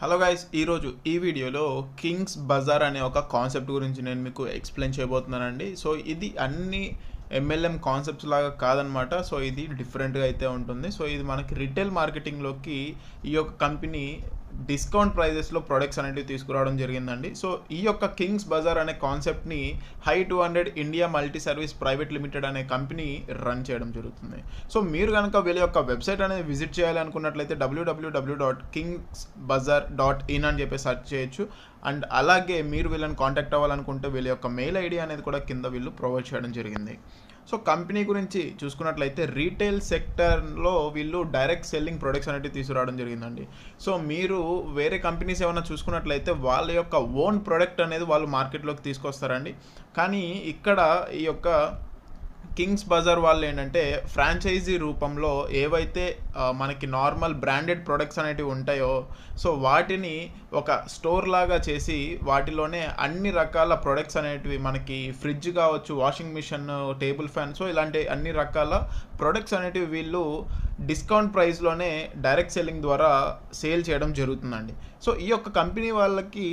Hello guys, ఈరోజు ఈ వీడియోలో కింగ్స్ బజార్ అనే ఒక కాన్సెప్ట్ గురించి నేను మీకు ఎక్స్ప్లెయిన్ చేయబోతున్నానండి. సో ఇది అన్ని ఎంఎల్ఎం కాన్సెప్ట్స్ లాగా కాదనమాట. సో ఇది డిఫరెంట్గా అయితే ఉంటుంది. సో ఇది మనకి రిటైల్ మార్కెటింగ్లోకి ఈ యొక్క కంపెనీ డిస్కౌంట్ ప్రైజెస్లో ప్రొడక్ట్స్ అనేవి తీసుకురావడం జరిగిందండి. సో ఈ యొక్క కింగ్స్ బజార్ అనే కాన్సెప్ట్ని Hi200 India multi service private limited అనే కంపెనీ రన్ చేయడం జరుగుతుంది. సో మీరు కనుక వీళ్ళ యొక్క వెబ్సైట్ అనేది విజిట్ చేయాలి అనుకున్నట్లయితే www.kingsbazaar.in అని చెప్పి సెర్చ్ చేయొచ్చు. అండ్ అలాగే మీరు వీళ్ళని కాంటాక్ట్ అవ్వాలనుకుంటే వీళ్ళ యొక్క మెయిల్ ఐడి అనేది కూడా కింద వీళ్ళు ప్రొవైడ్ చేయడం జరిగింది. సో కంపెనీ గురించి చూసుకున్నట్లయితే రీటైల్ సెక్టర్లో వీళ్ళు డైరెక్ట్ సెల్లింగ్ ప్రొడక్ట్స్ అనేవి తీసుకురావడం జరిగిందండి. సో మీరు వేరే కంపెనీస్ ఏమైనా చూసుకున్నట్లయితే వాళ్ళ యొక్క ఓన్ ప్రొడక్ట్ అనేది వాళ్ళు మార్కెట్లోకి తీసుకొస్తారండి. కానీ ఇక్కడ ఈ యొక్క కింగ్స్ బజార్ వాళ్ళు ఏంటంటే ఫ్రాంచైజీ రూపంలో ఏవైతే మనకి నార్మల్ బ్రాండెడ్ ప్రొడక్ట్స్ అనేటివి ఉంటాయో సో వాటిని ఒక స్టోర్ లాగా చేసి వాటిలోనే అన్ని రకాల ప్రొడక్ట్స్ అనేటివి మనకి ఫ్రిడ్జ్ కావచ్చు, washing machine, table fan, so ఇలాంటి అన్ని రకాల ప్రొడక్ట్స్ అనేటివి వీళ్ళు డిస్కౌంట్ ప్రైస్లోనే డైరెక్ట్ సెల్లింగ్ ద్వారా సేల్ చేయడం జరుగుతుందండి. సో ఈ యొక్క కంపెనీ వాళ్ళకి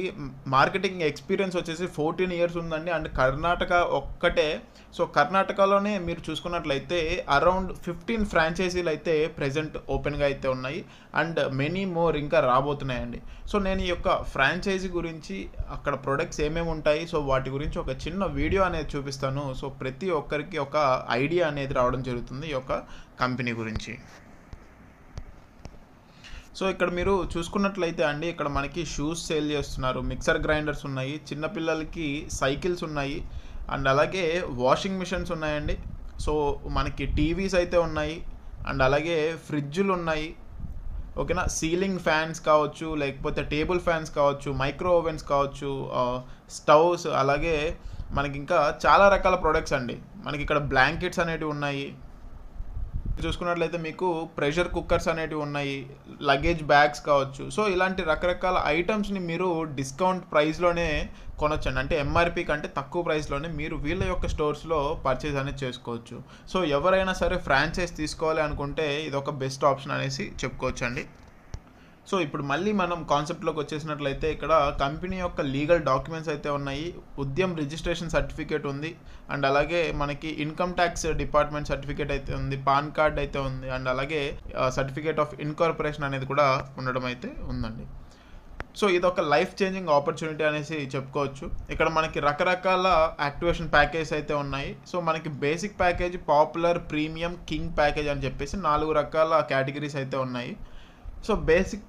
మార్కెటింగ్ ఎక్స్పీరియన్స్ వచ్చేసి 14 years ఉందండి. అండ్ కర్ణాటక ఒక్కటే. సో కర్ణాటకలోనే మీరు చూసుకున్నట్లయితే అరౌండ్ 15 ఫ్రాంచైజీలు అయితే ప్రెజెంట్ ఓపెన్గా అయితే ఉన్నాయి. అండ్ మెనీ మోర్ ఇంకా రాబోతున్నాయండి. సో నేను ఈ యొక్క ఫ్రాంచైజీ గురించి, అక్కడ ప్రొడక్ట్స్ ఏమేమి ఉంటాయి, సో వాటి గురించి ఒక చిన్న వీడియో అనేది చూపిస్తాను. సో ప్రతి ఒక్కరికి ఒక ఐడియా అనేది రావడం జరుగుతుంది ఈ యొక్క కంపెనీ గురించి. సో ఇక్కడ మీరు చూసుకున్నట్లయితే అండి, ఇక్కడ మనకి షూస్ సేల్ చేస్తున్నారు, మిక్సర్ గ్రైండర్స్ ఉన్నాయి, చిన్నపిల్లలకి సైకిల్స్ ఉన్నాయి, అండ్ అలాగే వాషింగ్ మిషన్స్ ఉన్నాయండి. సో మనకి టీవీస్ అయితే ఉన్నాయి, అండ్ అలాగే ఫ్రిడ్జులు ఉన్నాయి, ఓకేనా. సీలింగ్ ఫ్యాన్స్ కావచ్చు, లేకపోతే టేబుల్ ఫ్యాన్స్ కావచ్చు, మైక్రో ఓవెన్స్ కావచ్చు, స్టవ్స్, అలాగే మనకి ఇంకా చాలా రకాల ప్రొడక్ట్స్ అండి. మనకి ఇక్కడ బ్లాంకెట్స్ అనేటివి ఉన్నాయి. చూసుకున్నట్లయితే మీకు ప్రెషర్ కుక్కర్స్ అనేటివి ఉన్నాయి, లగేజ్ బ్యాగ్స్ కావచ్చు. సో ఇలాంటి రకరకాల ఐటమ్స్ని మీరు డిస్కౌంట్ ప్రైస్లోనే కొనొచ్చండి. అంటే ఎంఆర్పి కంటే తక్కువ ప్రైస్లోనే మీరు వీళ్ళ యొక్క స్టోర్స్లో పర్చేజ్ అనేది చేసుకోవచ్చు. సో ఎవరైనా సరే ఫ్రాంచైజ్ తీసుకోవాలి అనుకుంటే ఇది ఒక బెస్ట్ ఆప్షన్ అనేసి చెప్పుకోవచ్చు అండి. సో ఇప్పుడు మళ్ళీ మనం కాన్సెప్ట్లోకి వచ్చేసినట్లయితే ఇక్కడ కంపెనీ యొక్క లీగల్ డాక్యుమెంట్స్ అయితే ఉన్నాయి, ఉద్యమ్ రిజిస్ట్రేషన్ సర్టిఫికేట్ ఉంది, అండ్ అలాగే మనకి ఇన్కమ్ ట్యాక్స్ డిపార్ట్మెంట్ సర్టిఫికేట్ అయితే ఉంది, పాన్ కార్డ్ అయితే ఉంది, అండ్ అలాగే సర్టిఫికేట్ ఆఫ్ ఇన్కార్పొరేషన్ అనేది కూడా ఉండడం అయితే ఉందండి. సో ఇది ఒక లైఫ్ చేంజింగ్ ఆపర్చునిటీ అనేసి చెప్పుకోవచ్చు. ఇక్కడ మనకి రకరకాల యాక్టివేషన్ ప్యాకేజ్ అయితే ఉన్నాయి. సో మనకి basic package, popular, premium, king package అని చెప్పేసి 4 రకాల కేటగిరీస్ అయితే ఉన్నాయి. So basic